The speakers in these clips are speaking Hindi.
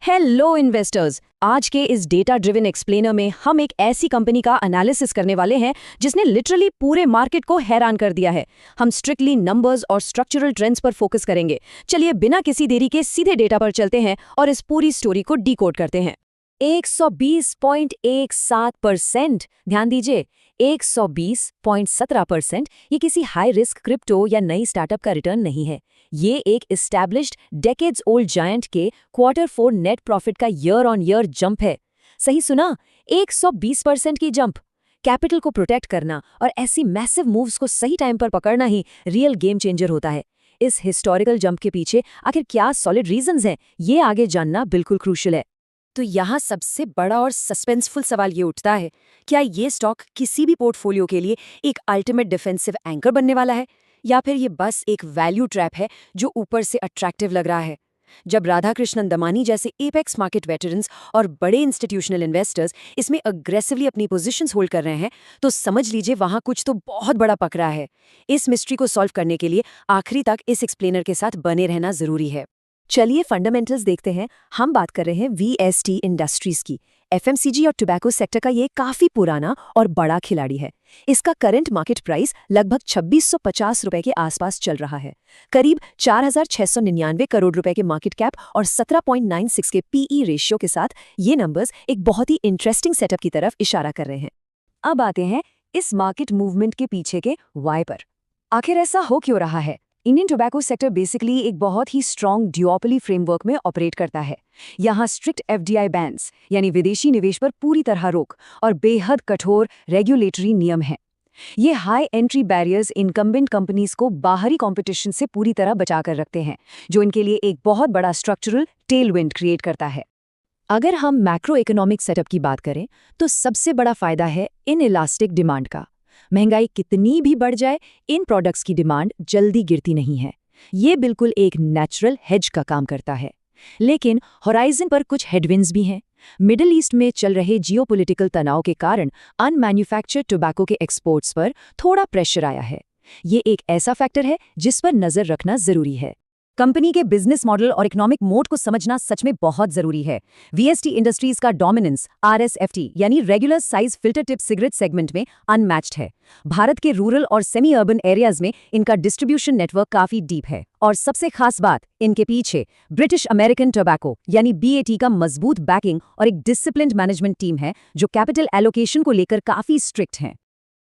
हेलो इन्वेस्टर्स, आज के इस डेटा ड्रिवन एक्सप्लेनर में हम एक ऐसी कंपनी का एनालिसिस करने वाले हैं जिसने लिटरली पूरे मार्केट को हैरान कर दिया है। हम स्ट्रिक्टली नंबर्स और स्ट्रक्चरल ट्रेंड्स पर फोकस करेंगे। चलिए बिना किसी देरी के सीधे डेटा पर चलते हैं और इस पूरी स्टोरी को डीकोड करते हैं। 120.17%, ध्यान दीजिए 120.17%। ये किसी हाई रिस्क क्रिप्टो या नई स्टार्टअप का रिटर्न नहीं है। ये एक एस्टैब्लिश्ड डेकेड्स ओल्ड जायंट के Q4 नेट प्रॉफिट का ईयर ऑन ईयर जंप है। सही सुना, 120% की जंप। कैपिटल को प्रोटेक्ट करना और ऐसी मैसिव मूव्स को सही टाइम पर पकड़ना ही रियल गेम चेंजर होता है। इस हिस्टोरिकल जंप के पीछे आखिर क्या सॉलिड रीजंस हैं, ये आगे जानना बिल्कुल क्रूशियल है। तो यहाँ सबसे बड़ा और सस्पेंसफुल सवाल ये उठता है, क्या ये स्टॉक किसी भी पोर्टफोलियो के लिए एक अल्टीमेट डिफेंसिव एंकर बनने वाला है, या फिर ये बस एक वैल्यू ट्रैप है जो ऊपर से अट्रैक्टिव लग रहा है? जब राधाकृष्णन दमानी जैसे एपेक्स मार्केट वेटरन्स और बड़े इंस्टीट्यूशनल इन्वेस्टर्स इसमें अग्रेसिवली अपनी पोजीशंस होल्ड कर रहे हैं, तो समझ लीजिए वहां कुछ तो बहुत बड़ा पक रहा है। इस मिस्ट्री को सॉल्व करने के लिए आखिरी तक इस एक्सप्लेनर के साथ बने रहना जरूरी है। चलिए फंडामेंटल्स देखते हैं। हम बात कर रहे हैं वीएसटी इंडस्ट्रीज की। एफएमसीजी और टोबैको सेक्टर का ये काफी पुराना और बड़ा खिलाड़ी है। इसका करंट मार्केट प्राइस लगभग 2650 रुपए के आसपास चल रहा है। करीब 4699 करोड़ रुपए के मार्केट कैप और 17.96 के पीई रेशियो के साथ ये नंबर्स एक बहुत ही इंटरेस्टिंग सेटअप की तरफ इशारा कर रहे हैं। अब आते हैं इस मार्केट मूवमेंट के पीछे के वाई पर। आखिर ऐसा हो क्यों रहा है? इंडियन टोबैको सेक्टर बेसिकली एक बहुत ही स्ट्रॉन्ग ड्यूओपोली फ्रेमवर्क में ऑपरेट करता है। यहाँ स्ट्रिक्ट एफडीआई बैन्स यानी विदेशी निवेश पर पूरी तरह रोक और बेहद कठोर रेगुलेटरी नियम हैं। ये high entry barriers incumbent companies को बाहरी कंपटीशन से पूरी तरह बचाकर रखते हैं, जो इनके लिए एक बहुत बड़ा स्ट्रक्चरल टेलविंड क्रिएट करता है। अगर हम मैक्रो इकोनॉमिक सेटअप की बात करें तो सबसे बड़ा फायदा है इनइलास्टिक डिमांड का। महंगाई कितनी भी बढ़ जाए, इन प्रोडक्ट्स की डिमांड जल्दी गिरती नहीं है। ये बिल्कुल एक नेचुरल हेज का काम करता है। लेकिन होराइजन पर कुछ हेडविंड्स भी हैं। मिडिल ईस्ट में चल रहे जियोपॉलिटिकल तनाव के कारण अनमैन्युफैक्चर्ड टोबैको के एक्सपोर्ट्स पर थोड़ा प्रेशर आया है। ये एक ऐसा फैक्टर है जिस पर नजर रखना जरूरी है। कंपनी के बिजनेस मॉडल और इकोनॉमिक मोड को समझना सच में बहुत जरूरी है। वीएसटी इंडस्ट्रीज का डोमिनेंस आरएसएफटी यानी regular size filter tip cigarette segment में अनमैच्ड है। भारत के रूरल और सेमी अर्बन एरियाज में इनका डिस्ट्रीब्यूशन नेटवर्क काफी डीप है। और सबसे खास बात, इनके पीछे ब्रिटिश अमेरिकन टोबैको यानी बीएटी का मजबूत बैकिंग और एक डिसिप्लिन्ड मैनेजमेंट टीम है जो कैपिटल एलोकेशन को लेकर काफी स्ट्रिक्ट है।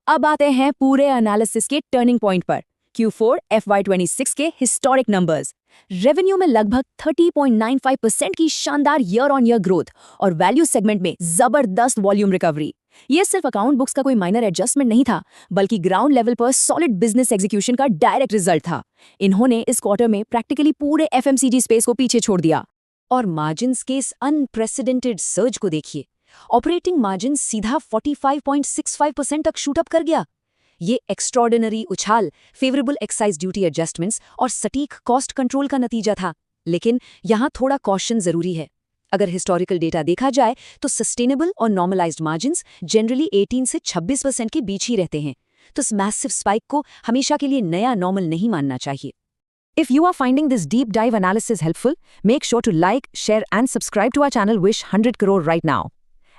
अब आते हैं पूरे एनालिसिस के टर्निंग पॉइंट पर। Q4 FY26 के हिस्टोरिक नंबर्स। रेवेन्यू में लगभग 30.95% की शानदार ईयर ऑन ईयर ग्रोथ और वैल्यू सेगमेंट में जबरदस्त वॉल्यूम रिकवरी। ये सिर्फ अकाउंट बुक्स का कोई माइनर एडजस्टमेंट नहीं था, बल्कि ग्राउंड लेवल पर सॉलिड बिजनेस एग्जीक्यूशन का डायरेक्ट रिजल्ट था। इन्होंने इस क्वार्टर में प्रैक्टिकली पूरे एफएमसीजी स्पेस को पीछे छोड़ दिया। और मार्जिन्स के इस अनप्रेसिडेंटेड सर्ज को देखिए। ऑपरेटिंग मार्जिन सीधा 45.65% तक शूट अप कर गया। ये एक्स्ट्रॉर्डिनरी उछाल फेवरेबल एक्साइज ड्यूटी एडजस्टमेंट्स और सटीक कॉस्ट कंट्रोल का नतीजा था। लेकिन यहाँ थोड़ा कॉशन जरूरी है। अगर हिस्टोरिकल डेटा देखा जाए तो सस्टेनेबल और नॉर्मलाइज्ड मार्जिन्स जनरली 18 से 26% के बीच ही रहते हैं। तो इस मैसिव स्पाइक को हमेशा के लिए नया नॉर्मल नहीं मानना चाहिए। If you are finding this deep dive analysis helpful, make sure to like, share and subscribe to our channel Wish 100 crore right now.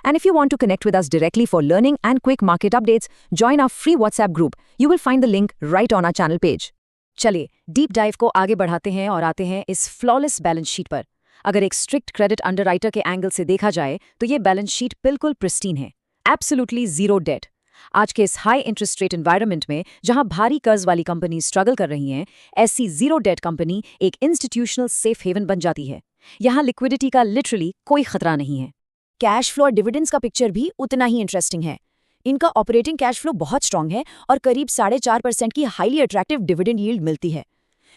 And if you want to connect with us directly for learning and quick market updates, join our free WhatsApp group. You will find the link right on our channel page. चलिए डीप डाइव को आगे बढ़ाते हैं और आते हैं इस फ्लॉलेस बैलेंस शीट पर। अगर एक स्ट्रिक्ट क्रेडिट अंडरराइटर के एंगल से देखा जाए तो ये बैलेंस शीट बिल्कुल प्रिस्टीन है। Absolutely zero debt. आज के इस हाई इंटरेस्ट रेट एनवायरनमेंट में जहां भारी कर्ज वाली कंपनी स्ट्रगल कर रही हैं, ऐसी जीरो डेट कंपनी एक इंस्टीट्यूशनल सेफ हेवन बन जाती है। यहाँ लिक्विडिटी का लिटरली कोई खतरा नहीं है। कैश फ्लो और डिविडेंड्स का पिक्चर भी उतना ही इंटरेस्टिंग है। इनका ऑपरेटिंग कैश फ्लो बहुत स्ट्रांग है और करीब 4.5% की हाईली अट्रैक्टिव डिविडेंड यील्ड मिलती है।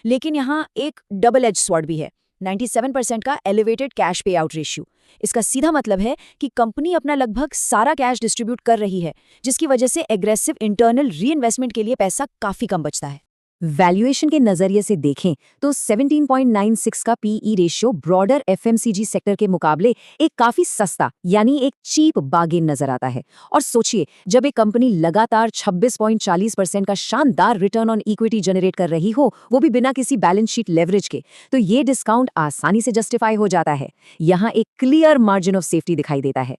लेकिन यहाँ एक डबल एज स्वॉर्ड भी है, 97% का एलिवेटेड कैश पे आउट रेशियो। इसका सीधा मतलब है कि कंपनी अपना लगभग सारा कैश डिस्ट्रीब्यूट कर रही है, जिसकी वजह से एग्रेसिव इंटरनल रीइन्वेस्टमेंट के लिए पैसा काफी कम बचता है। वैल्यूएशन के नजरिए से देखें तो 17.96 का PE ratio broader FMCG sector के मुकाबले एक काफी सस्ता यानी एक चीप बार्गेन नजर आता है। और सोचिए, जब एक कंपनी लगातार 26.40% का शानदार रिटर्न ऑन इक्विटी जनरेट कर रही हो, वो भी बिना किसी बैलेंस शीट लेवरेज के, तो ये डिस्काउंट आसानी से जस्टिफाई हो जाता है। यहाँ एक क्लियर मार्जिन ऑफ सेफ्टी दिखाई देता है।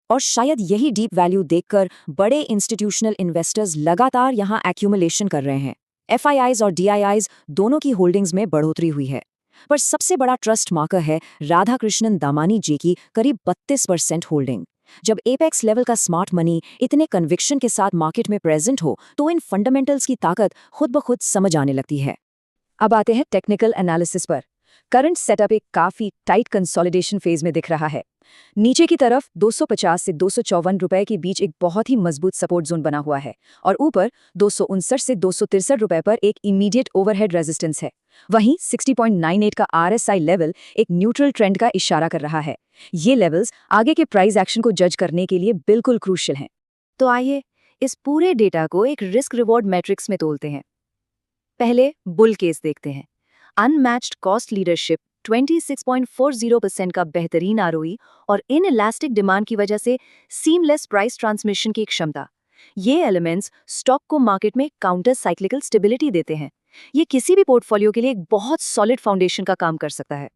और शायद यही डीप वैल्यू देखकर बड़े इंस्टीट्यूशनल इन्वेस्टर्स लगातार यहाँ एक्यूमुलेशन कर रहे हैं। एफआईआईज और डीआईआईज दोनों की होल्डिंग्स में बढ़ोतरी हुई है। पर सबसे बड़ा ट्रस्ट मार्कर है राधाकृष्णन दामानी जी की करीब 32% होल्डिंग। जब एपेक्स लेवल का स्मार्ट मनी इतने कन्विक्शन के साथ मार्केट में प्रेजेंट हो, तो इन फंडामेंटल्स की ताकत खुद ब खुद समझ आने लगती है। अब आते हैं टेक्निकल एनालिसिस पर। करंट सेटअप एक काफी टाइट कंसोलिडेशन फेज में दिख रहा है। नीचे की तरफ 250 से 254 रुपए के बीच एक बहुत ही मजबूत सपोर्ट जोन बना हुआ है और ऊपर 259 से 263 रुपए पर एक इमीडिएट ओवरहेड रेजिस्टेंस है। वहीं 60.98 का आरएसआई लेवल एक न्यूट्रल ट्रेंड का इशारा कर रहा है। ये लेवल्स आगे के प्राइस एक्शन को जज करने के लिए बिल्कुल क्रूशियल हैं। तो आइए इस पूरे डेटा को एक रिस्क रिवॉर्ड मैट्रिक्स में तोलते हैं। पहले बुल केस देखते हैं। अनमैच्ड कॉस्ट लीडरशिप, 26.40% का बेहतरीन आरओई और इनइलास्टिक डिमांड की वजह से सीमलेस प्राइस ट्रांसमिशन की क्षमता, ये एलिमेंट्स स्टॉक को मार्केट में काउंटर साइक्लिकल स्टेबिलिटी देते हैं। ये किसी भी पोर्टफोलियो के लिए एक बहुत सॉलिड फाउंडेशन का काम कर सकता है।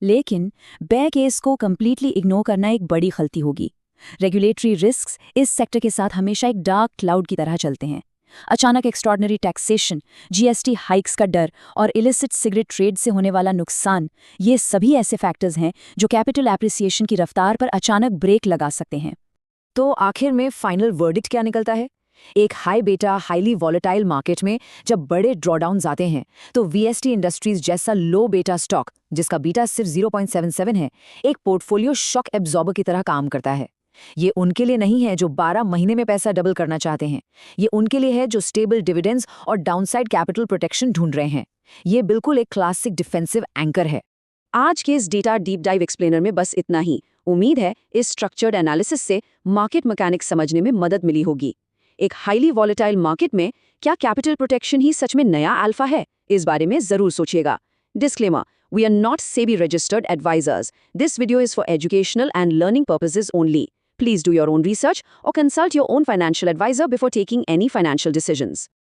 लेकिन बेयर केस को कंप्लीटली इग्नोर करना एक बड़ी गलती होगी। रेगुलेटरी रिस्क्स इस सेक्टर के साथ हमेशा एक डार्क क्लाउड की तरह चलते हैं। अचानक एक्स्ट्रॉर्डनरी टैक्सेशन, जीएसटी हाइक्स का डर और इलिसिट सिगरेट ट्रेड से होने वाला नुकसान, ये सभी ऐसे फैक्टर्स हैं जो कैपिटल एप्रिसिएशन की रफ्तार पर अचानक ब्रेक लगा सकते हैं। तो आखिर में फाइनल वर्डिक्ट क्या निकलता है? एक हाई बेटा हाईली वॉलेटाइल मार्केट में जब बड़े ड्रॉडाउन्स आते हैं, तो वीएसटी इंडस्ट्रीज जैसा लो बेटा स्टॉक, जिसका बीटा सिर्फ 0.77 है, एक पोर्टफोलियो शॉक एब्जॉर्बर की तरह काम करता है। ये उनके लिए नहीं है जो 12 महीने में पैसा डबल करना चाहते हैं। ये उनके लिए है जो स्टेबल डिविडेंड्स और डाउनसाइड कैपिटल प्रोटेक्शन ढूंढ रहे हैं। ये बिल्कुल एक क्लासिक डिफेंसिव एंकर है। आज के इस डेटा डीप डाइव एक्सप्लेनर में बस इतना ही। उम्मीद है इस स्ट्रक्चर्ड एनालिसिस से मार्केट मैकेनिक्स समझने में मदद मिली होगी। एक हाईली वॉलेटाइल मार्केट में क्या कैपिटल प्रोटेक्शन ही सच में नया अल्फा है? इस बारे में जरूर सोचिएगा। Disclaimer: We are not SEBI registered advisors. This video is for educational and learning purposes only. Please do your own research or consult your own financial advisor before taking any financial decisions.